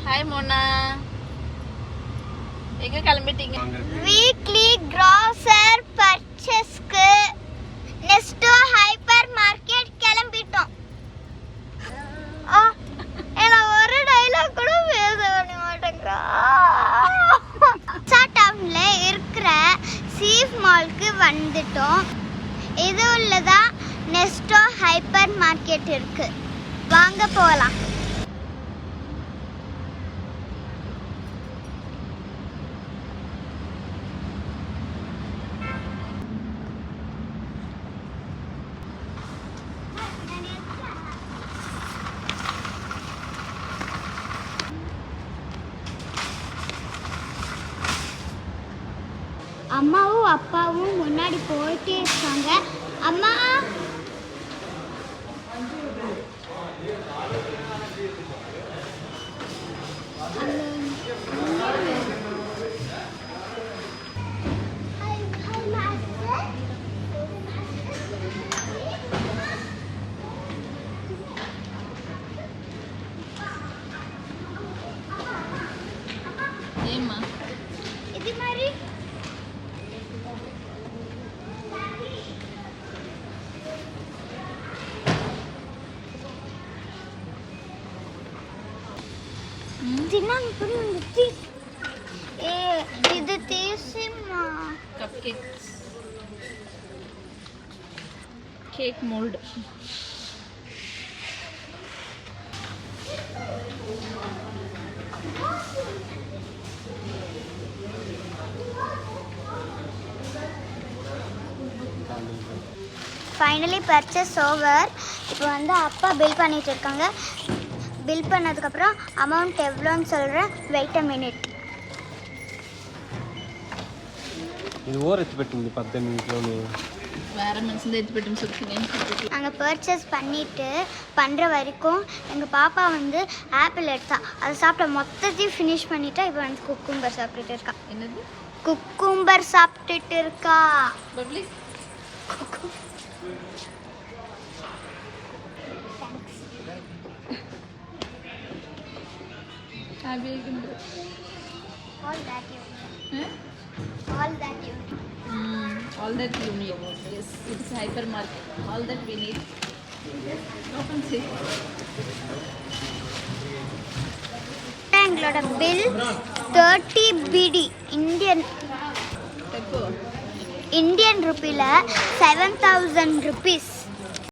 Hi Mona, எங்க கிளம்பிட்டீங்க? Weekly grosser பர்ச்சேஸ்க்கு நெஸ்டோ hyper market கிளம்பிட்டோம். ஏன்னா ஒரு டைலாக் கூட பேச மாட்டேங்கிறா. டவுன்ல இருக்கிற சீஃப் மால்க்கு வந்துட்டோம். இது உள்ளதான் நெஸ்டோ ஹைப்பர் மார்க்கெட் இருக்கு. வாங்க போகலாம். அம்மாவும் அப்பாவும் முன்னாடி போயிட்டே இருக்காங்க. அம்மா, ஏம்மா இது மாதிரி இது தேசிமா cup cakes, cake mould. Finally purchase over. இப்போ வந்து அப்பா பில் பண்ணிட்டு இருக்காங்க. பில் பண்ணதுக்கப்புறம் அமௌண்ட் எவ்வளோன்னு சொல்கிறேன். Wait a minute. இது ஓர் எத்து பெட்டிங்க 10 நிமிஷம் வேற மனசுல எத்து பெட்டும் சொல்றீங்க. நாங்கள் பர்ச்சேஸ் பண்ணிட்டு பண்ணுற வரைக்கும் எங்கள் பாப்பா வந்து ஆப்பிள் எடுத்தா. அதை சாப்பிட்ட மொத்தத்தையும் ஃபினிஷ் பண்ணிட்டா. இப்போ வந்து குக்கும்பர் சாப்பிட்டுட்டு இருக்கா. என்னது? குக்கும்பர் சாப்பிட்டுட்டு இருக்கா. Bubbly All that you need. All that you need. Yes, it's hypermarket. All that we need. Open see. எங்களோட பில் 30 BD இந்தியன் ரூபியில் 7,000 rupees.